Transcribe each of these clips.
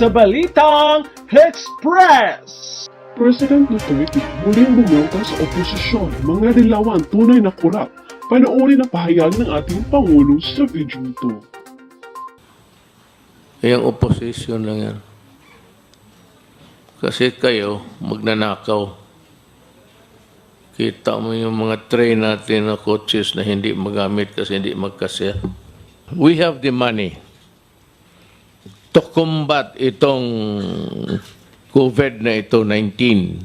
sa Balitang Express. President Duterte muling bumelta sa oposisyon, mga dilawan tunay na kurap. Panoorin na pahayag ng ating Pangulo sa video ito. Yung opposition lang yan. Kasi kayo, magnanakaw. Kita mo yung mga train natin na coaches na hindi magamit kasi hindi magkasya. We have the money to combat itong COVID na ito, 19.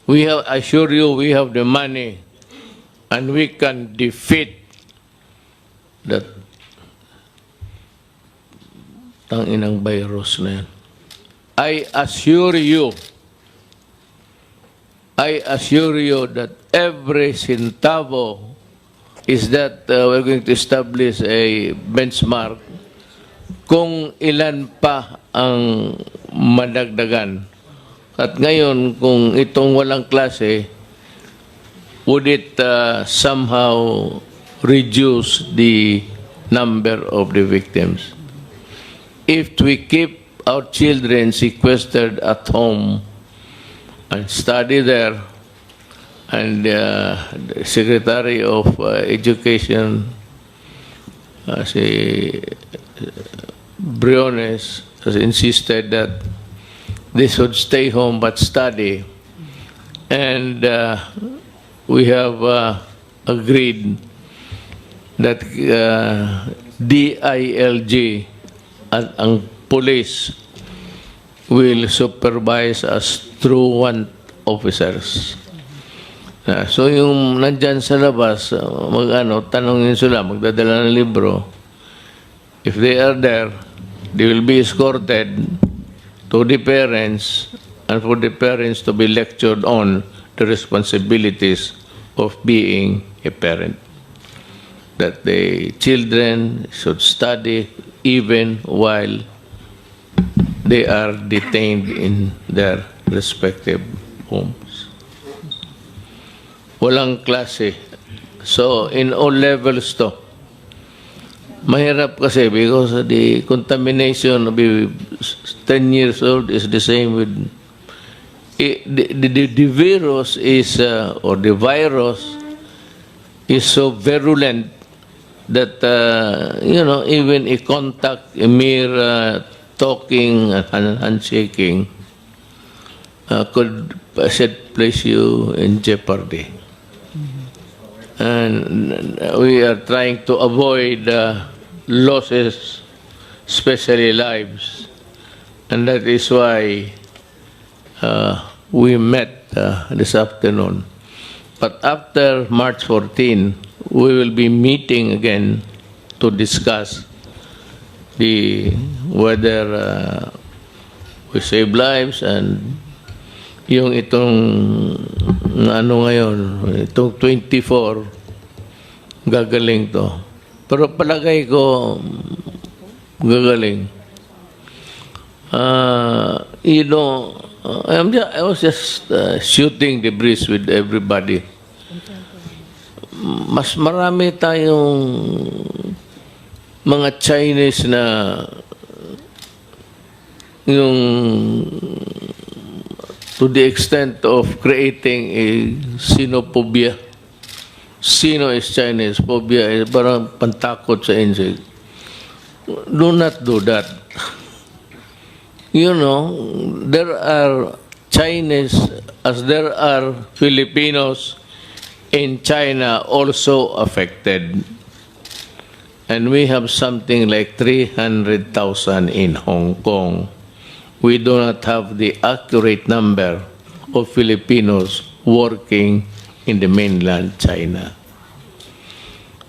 I assure you, we have the money and we can defeat that tanginang virus na yan. I assure you that every centavo is that we're going to establish a benchmark kung ilan pa ang madagdagan. At ngayon, kung itong walang klase, would it somehow reduce the number of the victims? If we keep our children sequestered at home and study there, and the Secretary of Education, si Briones, has insisted that they should stay home but study, and we have agreed that DILG at ang police will supervise us through one officers. So yung nandyan sa labas, tanongin sila, magdadala ng libro. If they are there, they will be escorted to the parents and for the parents to be lectured on the responsibilities of being a parent. That the children should study even while they are detained in their respective homes. Walang klase. So, in all levels to. Mahirap kasi because the contamination of 10 years old is the same with the virus is, or the virus is so virulent that, even a contact, a mere talking and handshaking could place you in jeopardy. And we are trying to avoid losses, especially lives. And that is why we met this afternoon. But after March 14, we will be meeting again to discuss whether we save lives and yung itong ngayon, itong 24 gagaling to. Pero palagay ko gagaling. I was just shooting the breeze with everybody. Mas marami tayong mga Chinese na yung to the extent of creating a xenophobia. Sino is Chinese, phobia is parang pantakot sa insect. Do not do that. There are Chinese as there are Filipinos in China also affected. And we have something like 300,000 in Hong Kong. We do not have the accurate number of Filipinos working in the mainland China.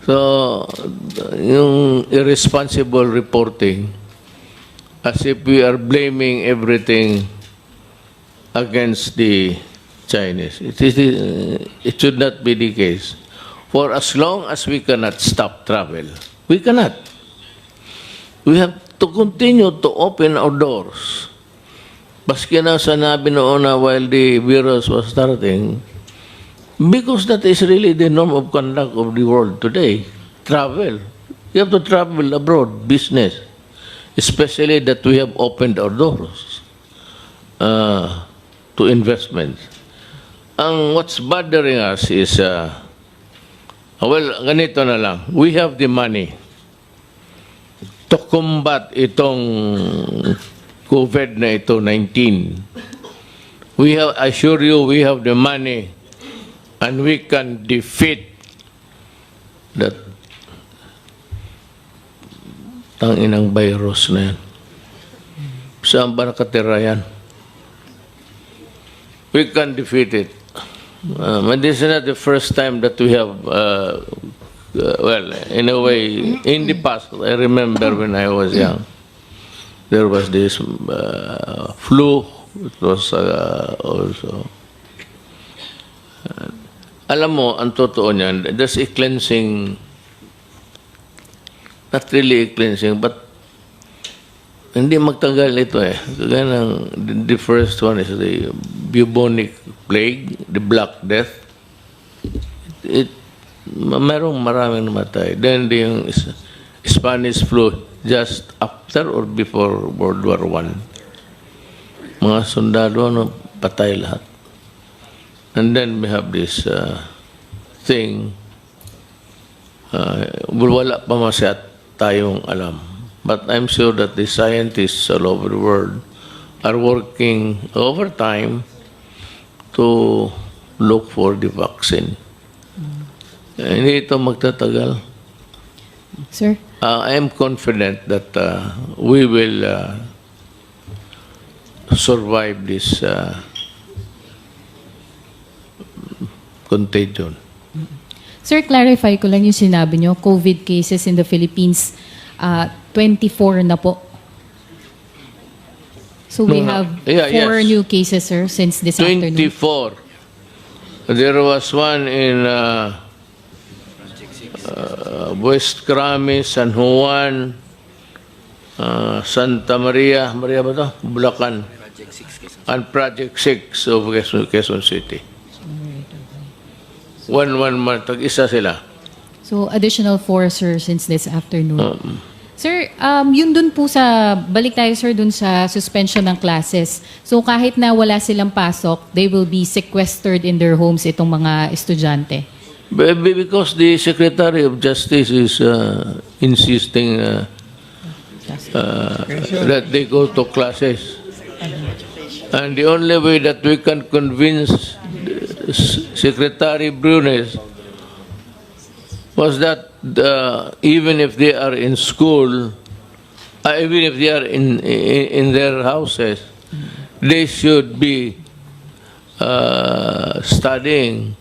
So, yung irresponsible reporting, as if we are blaming everything against the Chinese. It should not be the case. For as long as we cannot stop travel, we cannot. We have to continue to open our doors. Baski na sanabi noon na while the virus was starting, because that is really the norm of conduct of the world today. Travel. You have to travel abroad, business. especially that we have opened our doors to investments. What's bothering us is, well, ganito na lang. We have the money to combat itong COVID na ito, 19. I assure you, we have the money and we can defeat that tanginang virus na yan. Saan ba nakatira yan? We can defeat it. But this is not the first time that we have, well, in a way, in the past, I remember when I was young, there was this flu. It was also. Alam mo, ang totoo niyan, there's a cleansing, not really a cleansing, but hindi magtagal ito eh. Kaya the first one is the bubonic plague, the Black Death. Merong maraming namatay. Then yung Spanish flu, just after or before World War I. Mga sundalo, patay lahat. And then we have this thing, wala pa masyat tayong alam. But I'm sure that the scientists all over the world are working overtime to look for the vaccine. Hindi ito magtatagal. Sir? I am confident that we will survive this contagion. Sir, clarify ko lang yung sinabi nyo, COVID cases in the Philippines, 24 na po. So we have 4 new cases, sir, since this afternoon. 24. There was one in West Crami, San Juan, Santa Maria, Maria ba ito? Bulacan. And Project 6 of Quezon City. One month, isa sila. So additional 4, sir, since this afternoon. Sir, yun dun po sa, balik tayo sir dun sa suspension ng classes. So kahit na wala silang pasok, they will be sequestered in their homes itong mga estudyante. Because the Secretary of Justice is insisting that they go to classes. And the only way that we can convince Secretary Brunes was that even if they are in school, even if they are in their houses, they should be studying.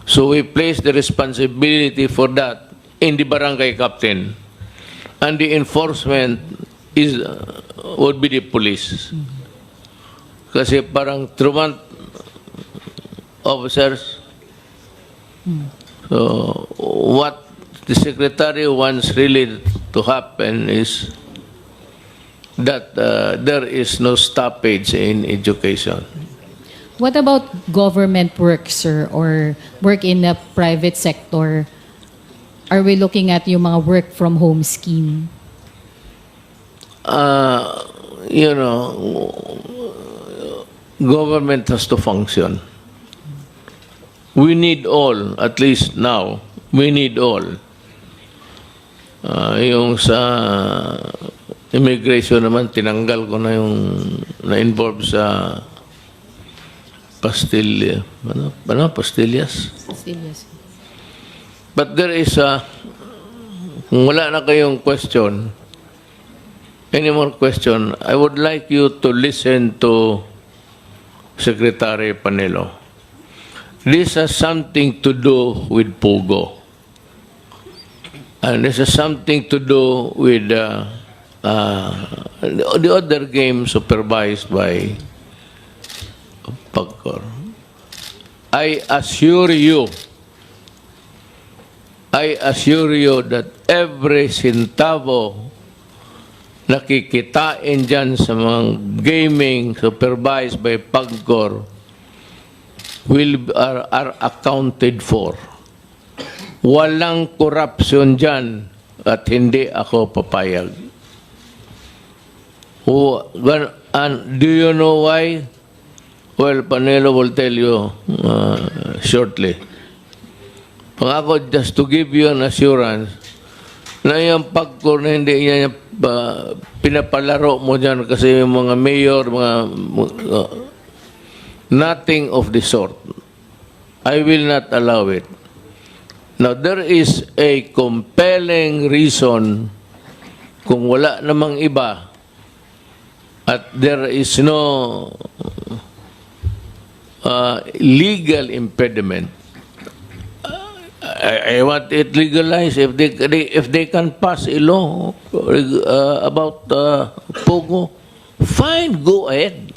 So we place the responsibility for that in the barangay captain, and the enforcement would be the police. Kasi parang truant officers. So what the secretary wants really to happen is that there is no stoppage in education. What about government work, sir, or work in the private sector? Are we looking at yung mga work from home scheme? You know, government has to function. We need all, at least now, we need all. Yung sa immigration naman, tinanggal ko na yung na-involve sa pastillas. Pastillas. But there is kung wala na kayong question, any more question, I would like you to listen to Secretary Panelo. This has something to do with Pogo. And this has something to do with the other game supervised by Pagcor. I assure you that every centavo nakikitain dyan sa mga gaming supervised by Pagcor are accounted for. Walang corruption dyan at hindi ako papayag. And do you know why? Well, Panelo will tell you shortly. Pangako, just to give you an assurance, na yung pagko na hindi niya pinapalaro mo dyan kasi yung mga mayor, nothing of the sort. I will not allow it. Now, there is a compelling reason kung wala namang iba at there is no legal impediment. I want it legalized. If they can pass a law about Pogo, fine, go ahead.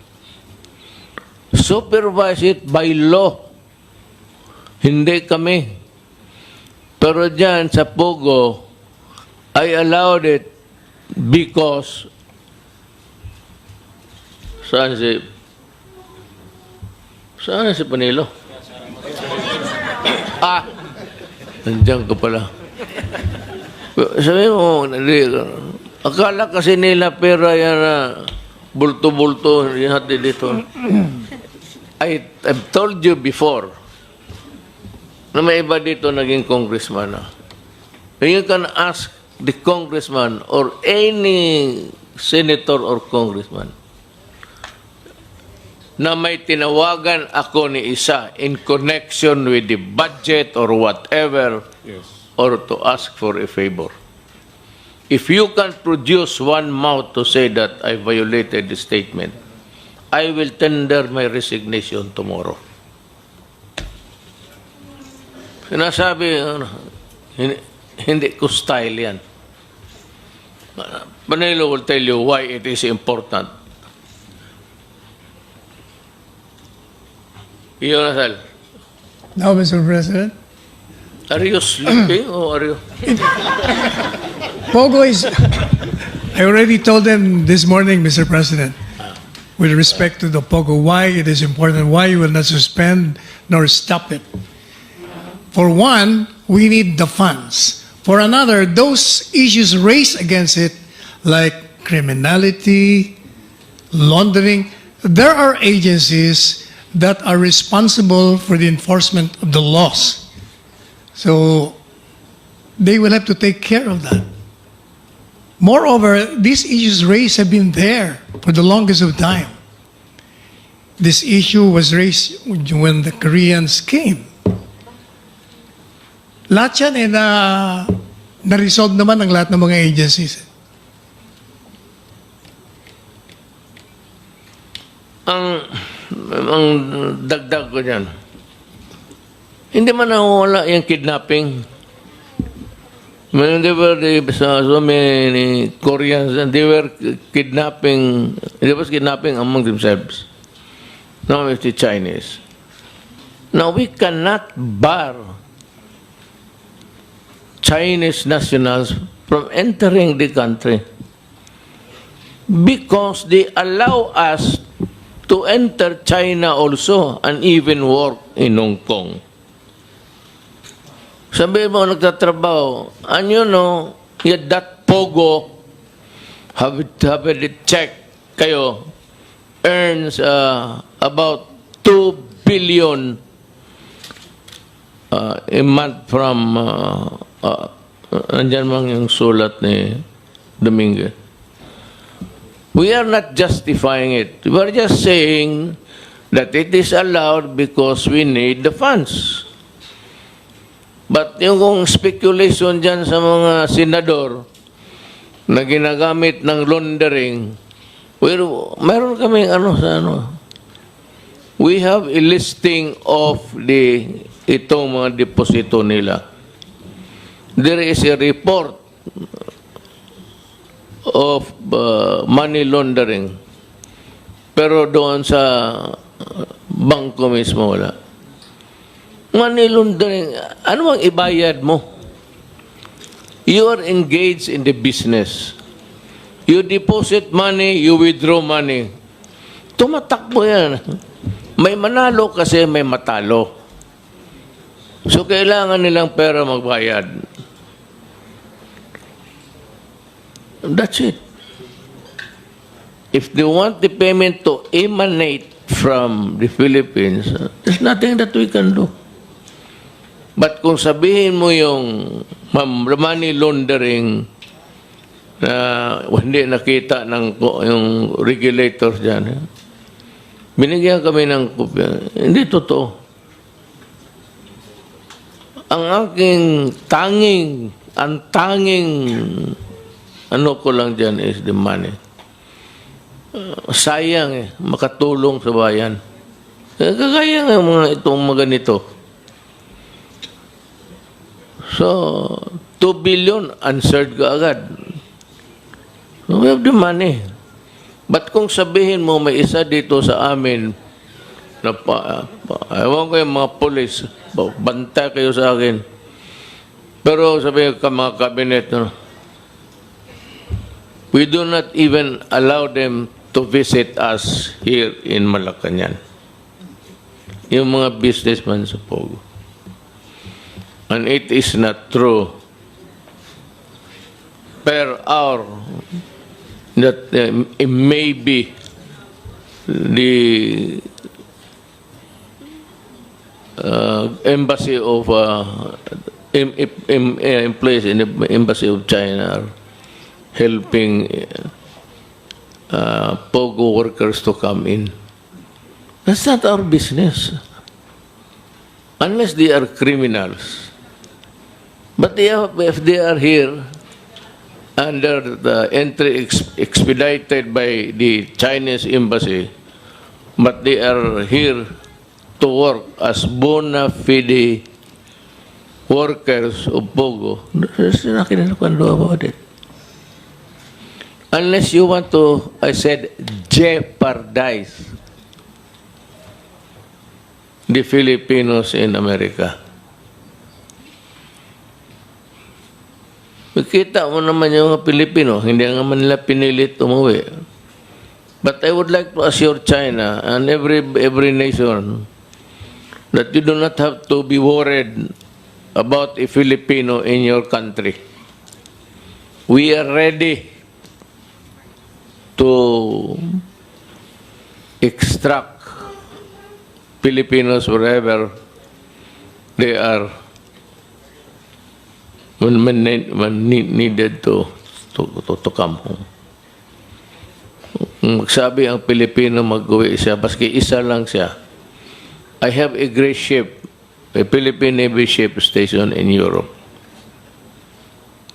Supervise it by law. Hindi kami. Pero dyan sa Pogo, I allowed it because saan si Panilo? Nandiyan ka pala. Sabi mo, akala kasi nila pera yan na bulto-bulto, hati dito. I've told you before na may iba dito naging congressman na. You can ask the congressman or any senator or congressman na may tinawagan ako ni isa in connection with the budget or whatever, yes, or to ask for a favor. If you can produce one mouth to say that I violated the statement, I will tender my resignation tomorrow. Sinasabi, hindi ko style yan. Panelo will tell you why it is important. Yonasal. Now, Mr. President. Are you sleeping or are you? Pogo is, I already told them this morning, Mr. President, with respect to the Pogo, why it is important, why you will not suspend nor stop it. For one, we need the funds. For another, those issues raised against it, like criminality, laundering, there are agencies that are responsible for the enforcement of the laws. So they will have to take care of that. Moreover, these issues raised have been there for the longest of time. This issue was raised when the Koreans came. Lahat yan na-resolve naman ng lahat ng mga agencies. Ang dagdag ko dyan, hindi man nawala yung kidnapping. They were so many Koreans and they were kidnapping, there was kidnapping among themselves. Now with the Chinese. Now we cannot bar Chinese nationals from entering the country because they allow us to enter China also and even work in Hong Kong. Sabi mo, nagtatrabaho, and you know, that Pogo, have it check kayo, earns about 2 billion a month from, nandyan mang yung sulat ni Domingue. We are not justifying it. We are just saying that it is allowed because we need the funds. But yung kung speculation dyan sa mga senador na ginagamit ng laundering, meron kaming we have a listing of itong mga deposito nila. There is a report of money laundering. Pero doon sa bangko mismo wala. Money laundering, ano ang ibayad mo? You are engaged in the business. You deposit money, you withdraw money. Tumatakbo yan. May manalo kasi may matalo. So kailangan nilang pera magbayad. That's it. if they want the payment to emanate from the Philippines, there's nothing that we can do. But kung sabihin mo yung money laundering na hindi nakita ng yung regulators dyan, binigyan kami ng kopya. Hindi totoo. Ang aking tanging ano ko lang dyan is the money. Sayang makatulong sa bayan. Kagaya nga itong mga ganito. So, 2 billion answered ka agad. We have the money. But kung sabihin mo may isa dito sa amin na ewan ko yung mga polis, banta kayo sa akin. Pero sabihin ka mga kabinet, we do not even allow them to visit us here in Malacanang. Yung mga businessmen sa Pogo. And it is not true. Per hour, that it may be the embassy of employees in the embassy of China are helping Pogo workers to come in. That's not our business. Unless they are criminals. But if they are here under the entry expedited by the Chinese embassy, but they are here to work as bona fide workers of Pogo, there's nothing I can do about it. Unless you want to, I said, jeopardize the Filipinos in America. Makita mo naman yung mga Pilipino, hindi naman nila pinilit umuwi. But I would like to assure China and every nation that you do not have to be worried about a Filipino in your country. We are ready to extract Filipinos wherever they are when needed to come home. Magsabi ang Pilipino mag-uwi siya, baski isa lang siya. I have a great ship, a Philippine Navy ship station in Europe.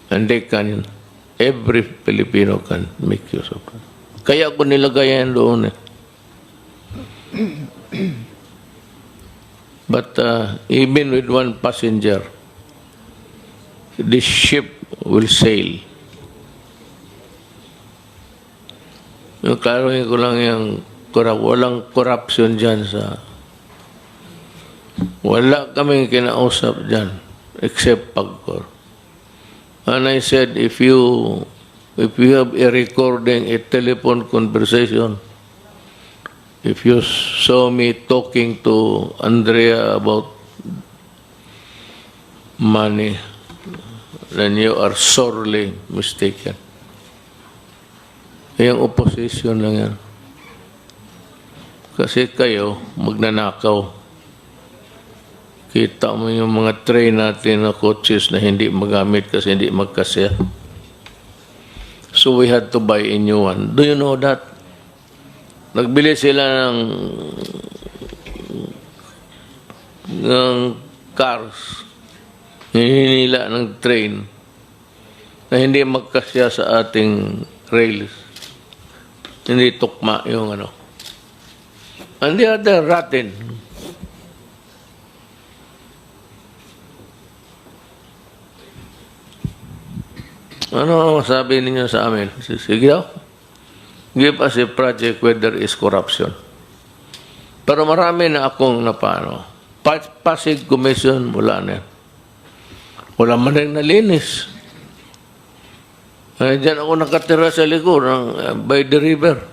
And they can, every Filipino can make use of it. Kaya ko nilagay yan doon eh. But even with one passenger, the ship will sail. Yung klaruhin ko lang yung walang corruption dyan sa... Wala kaming kinausap dyan except pagkor. And I said, if you have a recording, a telephone conversation, if you saw me talking to Andrea about money, then you are sorely mistaken. Yung opposition lang yan. Kasi kayo, magnanakaw. Kita mo yung mga train natin na coaches na hindi magamit kasi hindi magkasya. So we had to buy a new one. Do you know that? Nagbili sila ng cars, hininila ng train na hindi magkasya sa ating rails. Hindi tukma yung ano. And the other rotten. Ano ang sabi ninyo sa amin? Sige daw. Give us a project where there is corruption. Pero marami na akong napano. Pasig Commission, wala na yan. Wala man rin nalinis. Diyan ako nakatira sa likod by the river.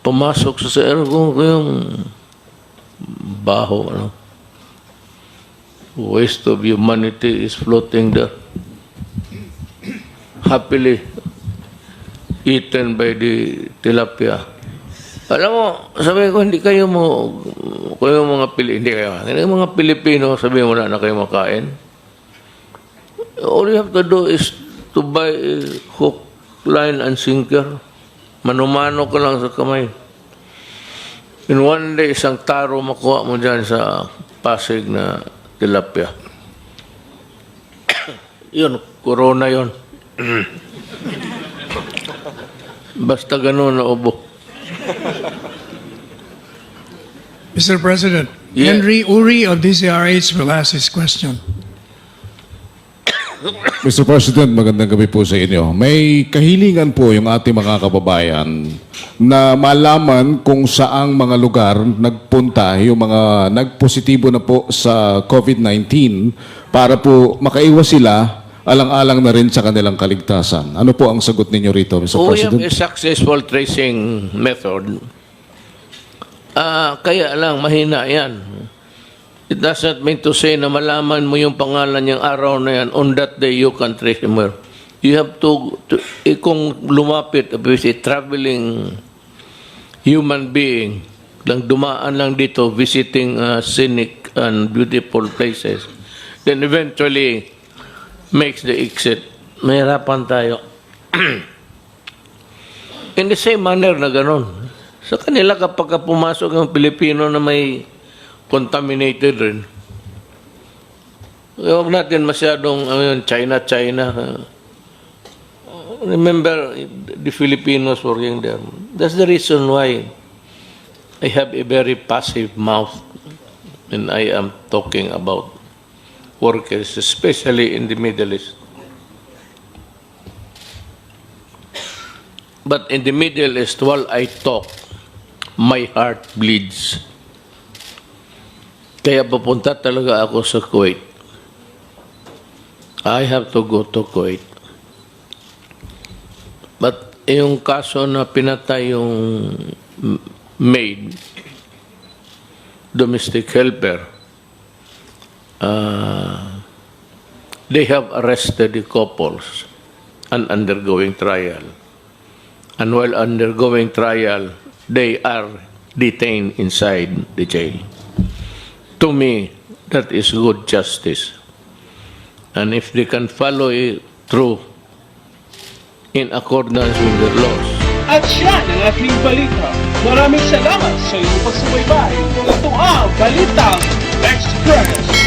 Pumasok sa ergo ko yung baho. Ano? Waste of humanity is floating there. Happily, eaten by the tilapia. Alam mo, sabi ko, hindi kayo mga mga Pilipino, sabi mo na kayo makain. All you have to do is to buy hook, line, and sinker. Manumano ka lang sa kamay. In one day, isang taro makuha mo dyan sa Pasig na tilapia. Yun, corona yun. Basta ganun na ubo. Mr. President, Yeah. Henry Uri of DCRH will ask his question. Mr. President, magandang gabi po sa inyo. May kahilingan po yung ating mga kababayan na malaman kung saang mga lugar nagpunta yung mga nagpositibo na po sa COVID-19 para po makaiwas sila alang-alang na rin sa kanilang kaligtasan. Ano po ang sagot ninyo rito, Mr. We have President? a successful tracing method. Kaya lang, mahina yan. It doesn't mean to say na malaman mo yung pangalan niyang araw na yan, on that day you can trace him where. You have to kung lumapit, a traveling human being, lang dumaan lang dito, visiting scenic and beautiful places, then eventually makes the exit. Mahirapan tayo. In the same manner na ganun. Sa kanila kapag pumasok ang Pilipino na may contaminated rin. Huwag natin masyadong China. Remember the Filipinos working there. That's the reason why I have a very passive mouth when I am talking about workers, especially in the Middle East. But in the Middle East, while I talk, my heart bleeds. Kaya papunta talaga ako sa Kuwait. I have to go to Kuwait. But yung kaso na pinatay yung maid, domestic helper, they have arrested the couples and undergoing trial. And while undergoing trial, they are detained inside the jail. To me, that is good justice. And if they can follow it through in accordance with the laws. At siya ang ating balita. Maraming salamat sa iyong pagsubaybay. Ito ang Balitang Express.